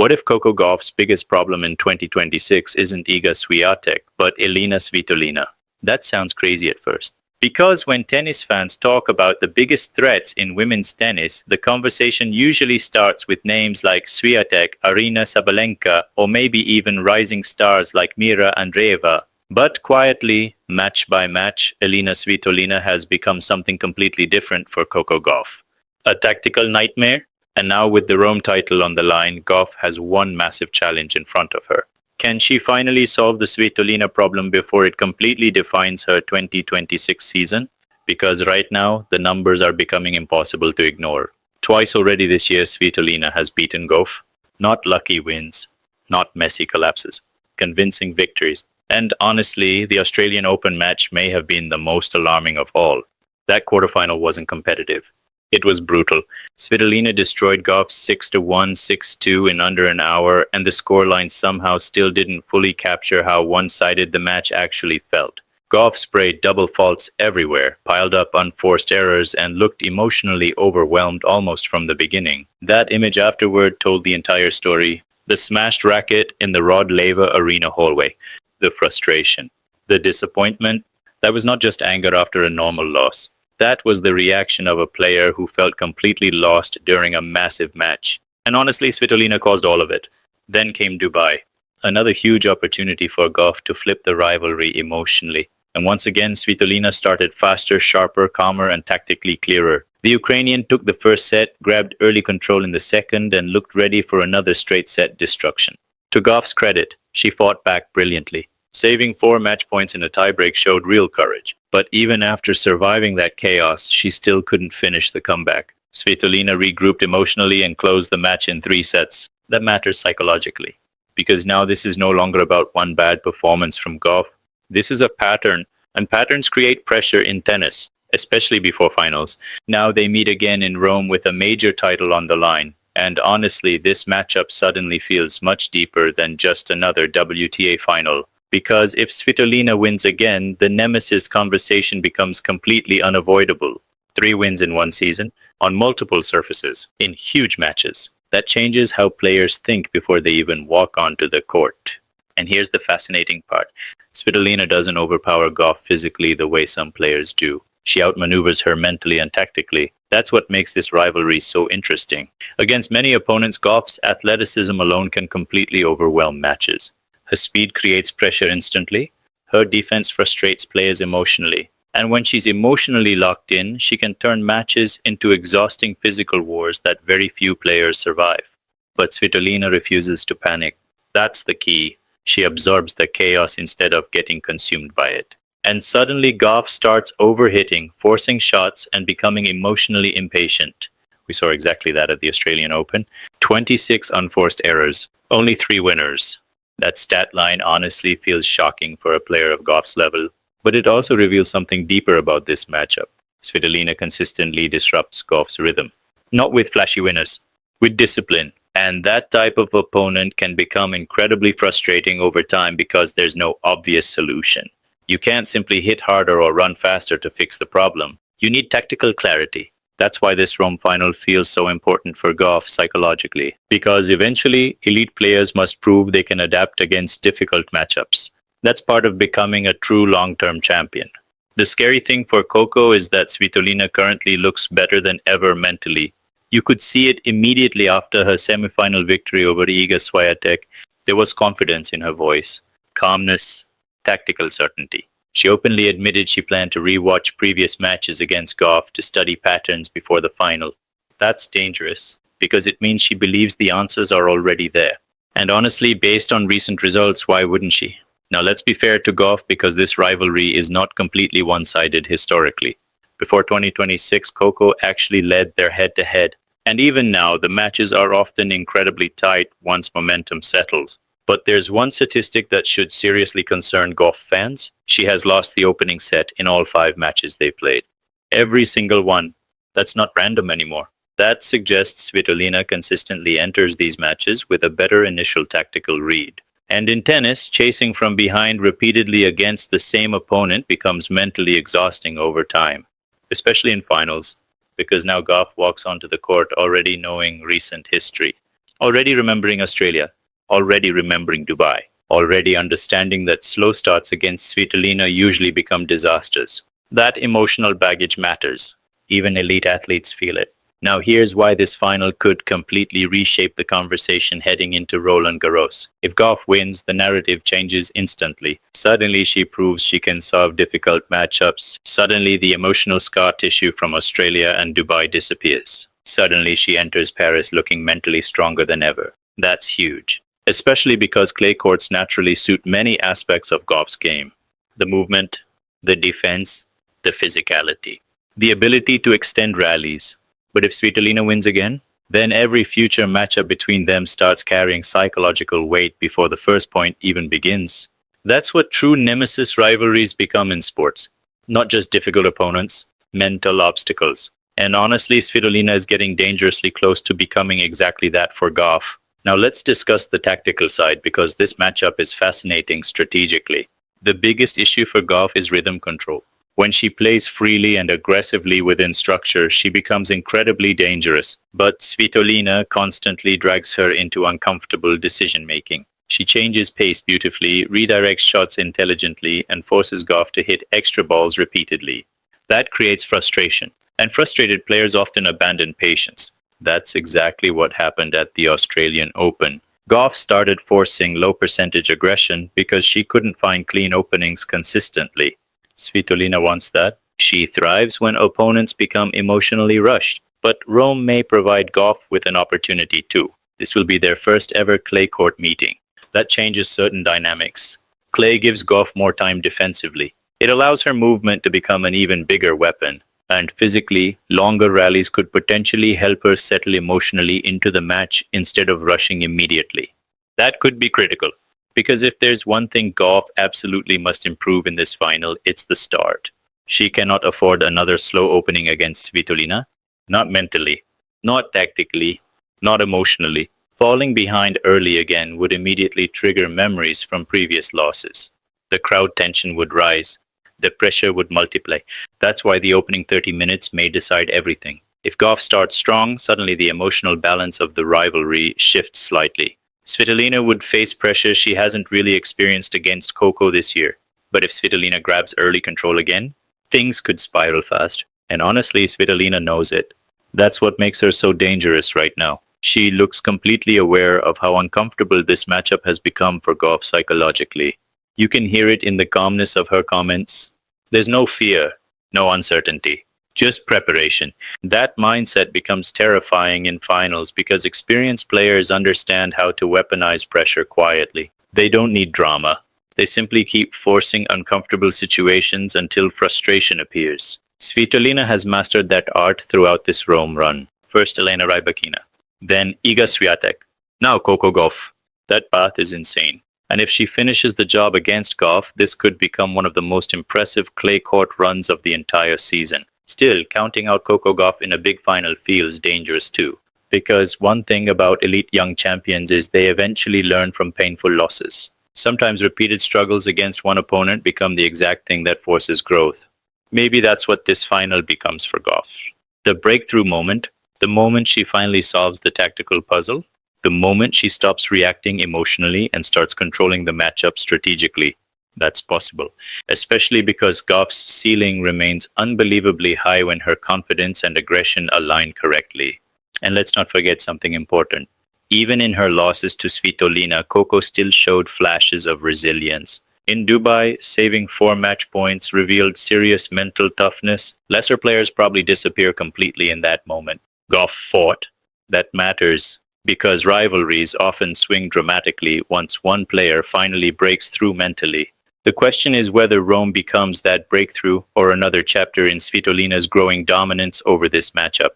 What if Coco Gauff's biggest problem in 2026 isn't Iga Swiatek, but Elina Svitolina? That sounds crazy at first. Because when tennis fans talk about the biggest threats in women's tennis, the conversation usually starts with names like Swiatek, Aryna Sabalenka, or maybe even rising stars like Mira Andreeva. But quietly, match by match, Elina Svitolina has become something completely different for Coco Gauff. A tactical nightmare? And now with the Rome title on the line, Gauff has one massive challenge in front of her. Can she finally solve the Svitolina problem before it completely defines her 2026 season? Because right now, the numbers are becoming impossible to ignore. Twice already this year, Svitolina has beaten Gauff. Not lucky wins, not messy collapses, convincing victories. And honestly, the Australian Open match may have been the most alarming of all. That quarterfinal wasn't competitive. It was brutal. Svitolina destroyed Gauff 6-1, 6-2 in under an hour, and the scoreline somehow still didn't fully capture how one-sided the match actually felt. Gauff sprayed double faults everywhere, piled up unforced errors, and looked emotionally overwhelmed almost from the beginning. That image afterward told the entire story. The smashed racket in the Rod Laver Arena hallway. The frustration. The disappointment. That was not just anger after a normal loss. That was the reaction of a player who felt completely lost during a massive match. And honestly, Svitolina caused all of it. Then came Dubai. Another huge opportunity for Gauff to flip the rivalry emotionally. And once again, Svitolina started faster, sharper, calmer, and tactically clearer. The Ukrainian took the first set, grabbed early control in the second, and looked ready for another straight set destruction. To Gauff's credit, she fought back brilliantly. Saving 4 match points in a tiebreak showed real courage. But even after surviving that chaos, she still couldn't finish the comeback. Svitolina regrouped emotionally and closed the match in 3 sets. That matters psychologically. Because now this is no longer about one bad performance from Gauff. This is a pattern, and patterns create pressure in tennis, especially before finals. Now they meet again in Rome with a major title on the line. And honestly, this matchup suddenly feels much deeper than just another WTA final. Because if Svitolina wins again, the nemesis conversation becomes completely unavoidable. 3 wins in one season, on multiple surfaces, in huge matches. That changes how players think before they even walk onto the court. And here's the fascinating part. Svitolina doesn't overpower Gauff physically the way some players do. She outmaneuvers her mentally and tactically. That's what makes this rivalry so interesting. Against many opponents, Gauff's athleticism alone can completely overwhelm matches. Her speed creates pressure instantly. Her defense frustrates players emotionally. And when she's emotionally locked in, she can turn matches into exhausting physical wars that very few players survive. But Svitolina refuses to panic. That's the key. She absorbs the chaos instead of getting consumed by it. And suddenly Gauff starts overhitting, forcing shots, and becoming emotionally impatient. We saw exactly that at the Australian Open. 26 unforced errors, only 3 winners. That stat line honestly feels shocking for a player of Gauff's level, but it also reveals something deeper about this matchup. Svitolina consistently disrupts Gauff's rhythm. Not with flashy winners, with discipline. And that type of opponent can become incredibly frustrating over time because there's no obvious solution. You can't simply hit harder or run faster to fix the problem. You need tactical clarity. That's why this Rome final feels so important for Gauff psychologically, because eventually elite players must prove they can adapt against difficult matchups. That's part of becoming a true long-term champion. The scary thing for Coco is that Svitolina currently looks better than ever mentally. You could see it immediately after her semi-final victory over Iga Swiatek. There was confidence in her voice, calmness, tactical certainty. She openly admitted she planned to re-watch previous matches against Gauff to study patterns before the final. That's dangerous, because it means she believes the answers are already there. And honestly, based on recent results, why wouldn't she? Now let's be fair to Gauff, because this rivalry is not completely one-sided historically. Before 2026, Coco actually led their head-to-head. And even now, the matches are often incredibly tight once momentum settles. But there's one statistic that should seriously concern Gauff fans. She has lost the opening set in all 5 matches they played. Every single one. That's not random anymore. That suggests Svitolina consistently enters these matches with a better initial tactical read. And in tennis, chasing from behind repeatedly against the same opponent becomes mentally exhausting over time, especially in finals, because now Gauff walks onto the court already knowing recent history. Already remembering Australia, already remembering Dubai, already understanding that slow starts against Svitolina usually become disasters. That emotional baggage matters. Even elite athletes feel it. Now here's why this final could completely reshape the conversation heading into Roland Garros. If Gauff wins, the narrative changes instantly. Suddenly she proves she can solve difficult matchups. Suddenly the emotional scar tissue from Australia and Dubai disappears. Suddenly she enters Paris looking mentally stronger than ever. That's huge, especially because clay courts naturally suit many aspects of Gauff's game. The movement, the defense, the physicality, the ability to extend rallies. But if Svitolina wins again, then every future matchup between them starts carrying psychological weight before the first point even begins. That's what true nemesis rivalries become in sports. Not just difficult opponents, mental obstacles. And honestly, Svitolina is getting dangerously close to becoming exactly that for Gauff. Now let's discuss the tactical side because this matchup is fascinating strategically. The biggest issue for Gauff is rhythm control. When she plays freely and aggressively within structure, she becomes incredibly dangerous. But Svitolina constantly drags her into uncomfortable decision-making. She changes pace beautifully, redirects shots intelligently, and forces Gauff to hit extra balls repeatedly. That creates frustration, and frustrated players often abandon patience. That's exactly what happened at the Australian Open. Gauff started forcing low-percentage aggression because she couldn't find clean openings consistently. Svitolina wants that. She thrives when opponents become emotionally rushed. But Rome may provide Gauff with an opportunity too. This will be their first ever clay court meeting. That changes certain dynamics. Clay gives Gauff more time defensively. It allows her movement to become an even bigger weapon. And physically, longer rallies could potentially help her settle emotionally into the match instead of rushing immediately. That could be critical. Because if there's one thing Gauff absolutely must improve in this final, it's the start. She cannot afford another slow opening against Svitolina. Not mentally, not tactically, not emotionally. Falling behind early again would immediately trigger memories from previous losses. The crowd tension would rise. The pressure would multiply. That's why the opening 30 minutes may decide everything. If Gauff starts strong, suddenly the emotional balance of the rivalry shifts slightly. Svitolina would face pressure she hasn't really experienced against Coco this year. But if Svitolina grabs early control again, things could spiral fast. And honestly, Svitolina knows it. That's what makes her so dangerous right now. She looks completely aware of how uncomfortable this matchup has become for Gauff psychologically. You can hear it in the calmness of her comments. There's no fear, no uncertainty, just preparation. That mindset becomes terrifying in finals because experienced players understand how to weaponize pressure quietly. They don't need drama. They simply keep forcing uncomfortable situations until frustration appears. Svitolina has mastered that art throughout this Rome run. First Elena Rybakina, then Iga Swiatek, now Coco Gauff. That path is insane. And if she finishes the job against Gauff, this could become one of the most impressive clay court runs of the entire season. Still, counting out Coco Gauff in a big final feels dangerous too. Because one thing about elite young champions is they eventually learn from painful losses. Sometimes repeated struggles against one opponent become the exact thing that forces growth. Maybe that's what this final becomes for Gauff. The breakthrough moment, the moment she finally solves the tactical puzzle, the moment she stops reacting emotionally and starts controlling the matchup strategically. That's possible, especially because Gauff's ceiling remains unbelievably high when her confidence and aggression align correctly. And let's not forget something important. Even in her losses to Svitolina, Coco still showed flashes of resilience. In Dubai, saving 4 match points revealed serious mental toughness. Lesser players probably disappear completely in that moment. Gauff fought. That matters because rivalries often swing dramatically once one player finally breaks through mentally. The question is whether Rome becomes that breakthrough or another chapter in Svitolina's growing dominance over this matchup.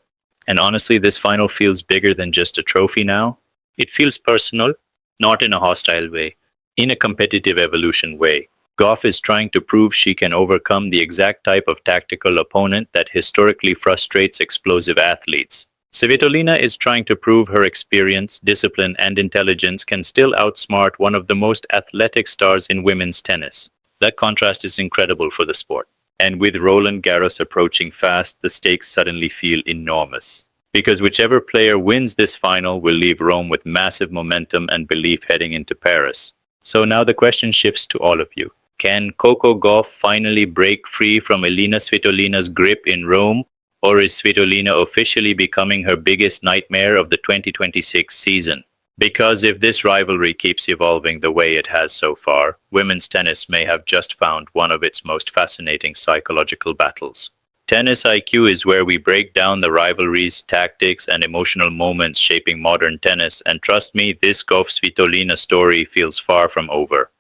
And honestly, this final feels bigger than just a trophy now. It feels personal, not in a hostile way, in a competitive evolution way. Gauff is trying to prove she can overcome the exact type of tactical opponent that historically frustrates explosive athletes. Svitolina is trying to prove her experience, discipline, and intelligence can still outsmart one of the most athletic stars in women's tennis. That contrast is incredible for the sport. And with Roland Garros approaching fast, the stakes suddenly feel enormous. because whichever player wins this final will leave Rome with massive momentum and belief heading into Paris. So now the question shifts to all of you. Can Coco Gauff finally break free from Elina Svitolina's grip in Rome, or is Svitolina officially becoming her biggest nightmare of the 2026 season? Because if this rivalry keeps evolving the way it has so far, women's tennis may have just found one of its most fascinating psychological battles. Tennis IQ is where we break down the rivalries, tactics, and emotional moments shaping modern tennis, and trust me, this Gauff Svitolina story feels far from over.